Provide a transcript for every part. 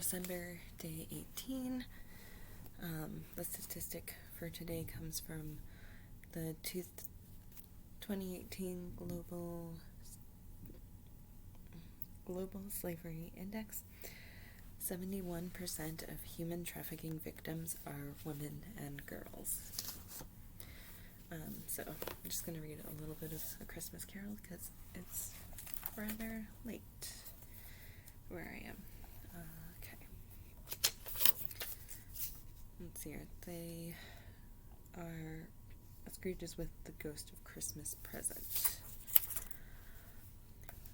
Dressember, day 18. The statistic for today comes from the 2018 Global Slavery Index. 71% of human trafficking victims are women and girls. So I'm just going to read a little bit of A Christmas Carol because it's rather late where I am. Okay. Let's see here. They are Scrooge is with the ghost of Christmas present.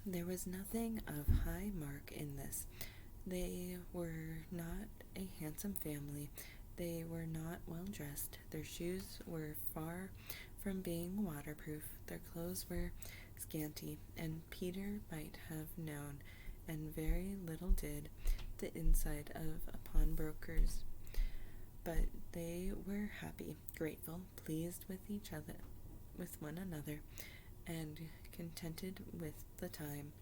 There was nothing of high mark in this. They were not a handsome family. They were not well dressed. Their shoes were far from being waterproof. Their clothes were scanty, and Peter might have known, and very little did, the inside of a pawnbroker's. But they were happy, grateful, pleased with each other, with one another, and contented with the time.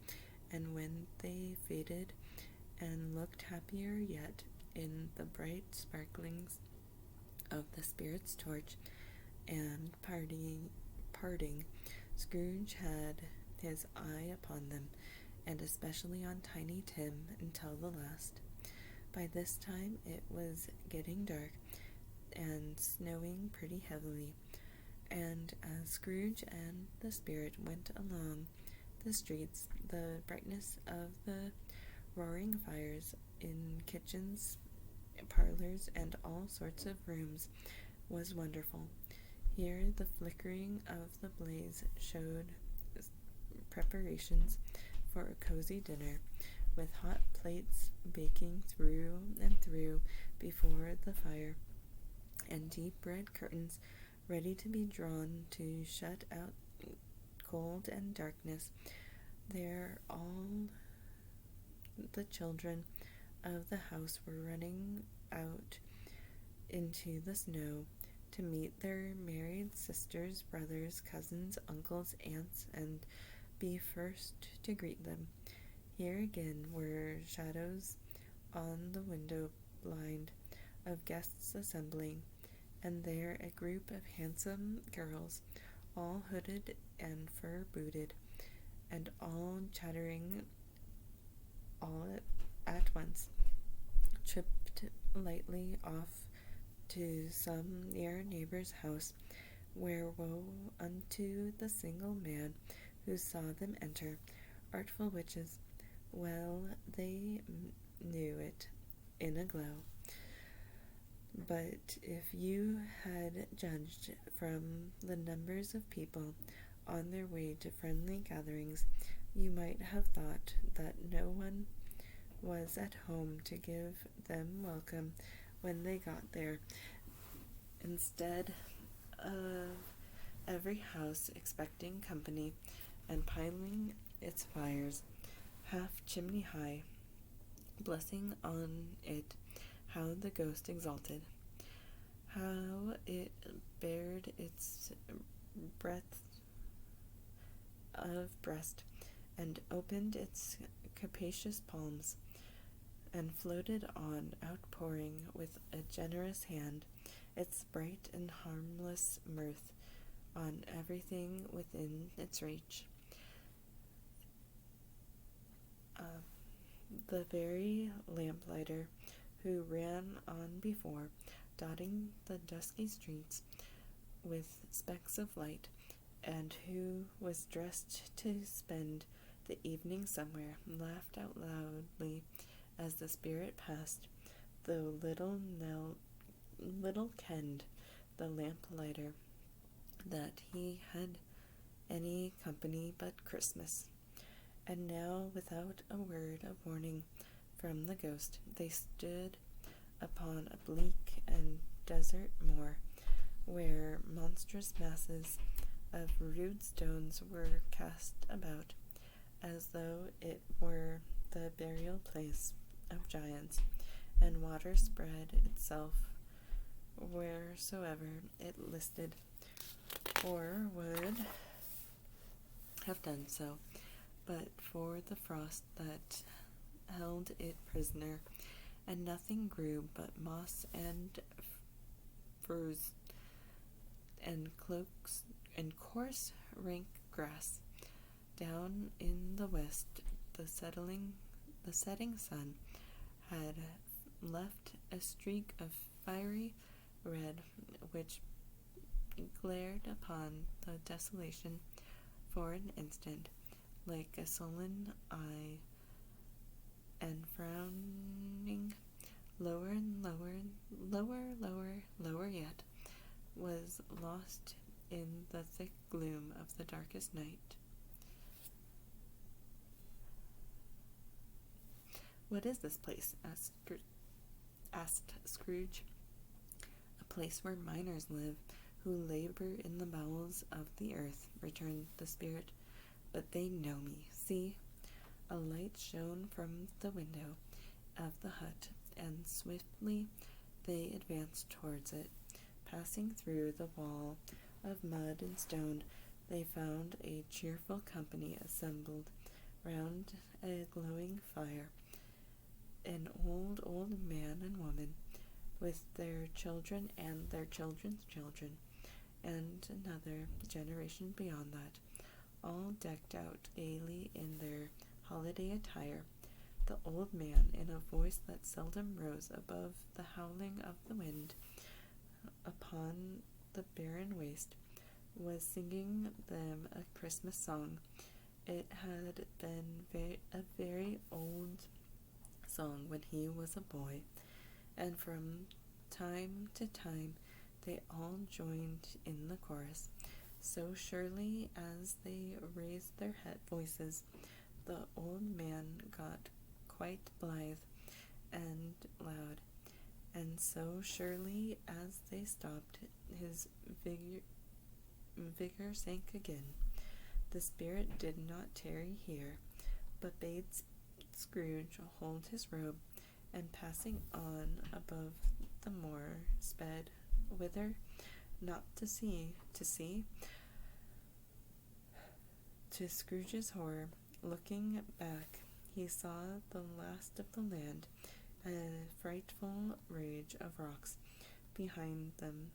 And when they faded, and looked happier yet in the bright sparklings of the Spirit's torch, and parting, Scrooge had his eye upon them, and especially on Tiny Tim until the last. By this time it was getting dark, and snowing pretty heavily, and as Scrooge and the Spirit went along the streets, the brightness of the roaring fires in kitchens, parlors, and all sorts of rooms was wonderful. Here the flickering of the blaze showed preparations for a cozy dinner, with hot plates baking through and through before the fire, and deep red curtains ready to be drawn to shut out cold and darkness. There all the children of the house were running out into the snow to meet their married sisters, brothers, cousins, uncles, aunts, and be first to greet them. Here again were shadows on the window blind of guests assembling, and there a group of handsome girls, all hooded and fur-booted, and all chattering all at once, tripped lightly off to some near neighbor's house, where woe unto the single man who saw them enter. Artful witches, well they knew it in a glow. But if you had judged from the numbers of people on their way to friendly gatherings, you might have thought that no one was at home to give them welcome when they got there. Instead of every house expecting company and piling its fires half chimney high, blessing on it how the ghost exalted, how it bared its breadth of breast, and opened its capacious palms, and floated on, outpouring with a generous hand its bright and harmless mirth on everything within its reach. The very lamplighter who ran on before, dotting the dusky streets with specks of light, and who was dressed to spend the evening somewhere, laughed out loudly as the Spirit passed, though little kenned the lamplighter that he had any company but Christmas. And now, without a word of warning from the ghost, they stood upon a bleak and desert moor, where monstrous masses of rude stones were cast about, as though it were the burial place of giants, and water spread itself wheresoever it listed, or would have done so, but for the frost that held it prisoner, and nothing grew but moss and furze and cloaks and coarse rank grass. Down in the west, the setting sun had left a streak of fiery red which glared upon the desolation for an instant like a sullen eye, and frowning lower and lower yet, was lost in the thick gloom of the darkest night. "What is this place?" asked Scrooge. "A place where miners live, who labor in the bowels of the earth," returned the spirit. "But they know me. See!" A light shone from the window of the hut, and swiftly they advanced towards it. Passing through the wall of mud and stone, they found a cheerful company assembled round a glowing fire. An old man and woman, with their children and their children's children, and another generation beyond that, all decked out gaily in their holiday attire. The old man, in a voice that seldom rose above the howling of the wind upon the barren waste, was singing them a Christmas song. It had been a very old song when he was a boy, and from time to time they all joined in the chorus. So surely as they raised their voices, the old man got quite blithe and loud, and so surely as they stopped, his vigor sank again. The spirit did not tarry here, but bade Scrooge hold his robe, and passing on above the moor, sped whither? Not to see. To Scrooge's horror, looking back, he saw the last of the land, a frightful range of rocks behind them,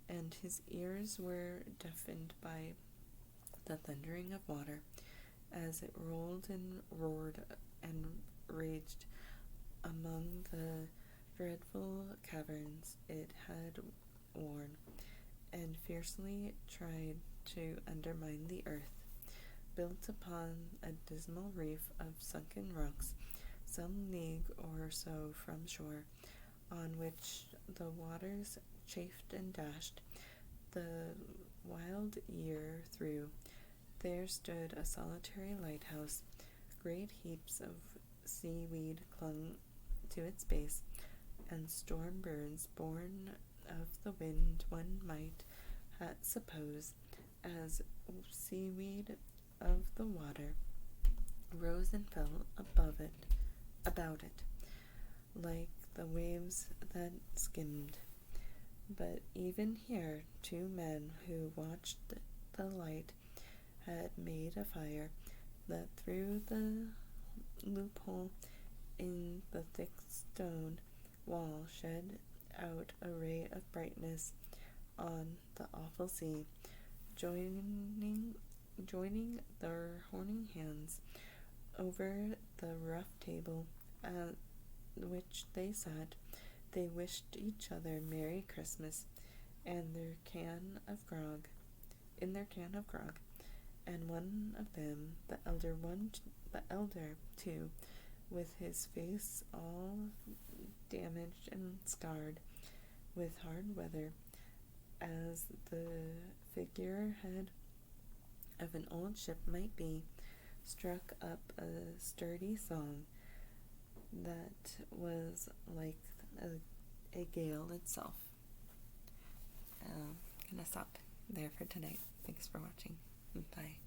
and his ears were deafened by the thundering of water as it rolled and roared and raged among the dreadful caverns it had worn, and fiercely tried to undermine the earth, built upon a dismal reef of sunken rocks, some league or so from shore, on which the waters chafed and dashed the wild year through. There stood a solitary lighthouse. Great heaps of seaweed clung to its base, and storm birds born of the wind, one might suppose, as seaweed of the water, rose and fell about it, like the waves that skimmed. But even here 2 men who watched the light had made a fire that through the loophole in the thick stone wall shed out a ray of brightness on the awful sea. Joining their horny hands over the rough table at which they sat, they wished each other Merry Christmas and their can of grog, and one of them, the elder too, with his face all damaged and scarred with hard weather, as the figurehead of an old ship might be, struck up a sturdy song that was like a gale itself. I'm gonna stop there for tonight. Thanks for watching. Bye.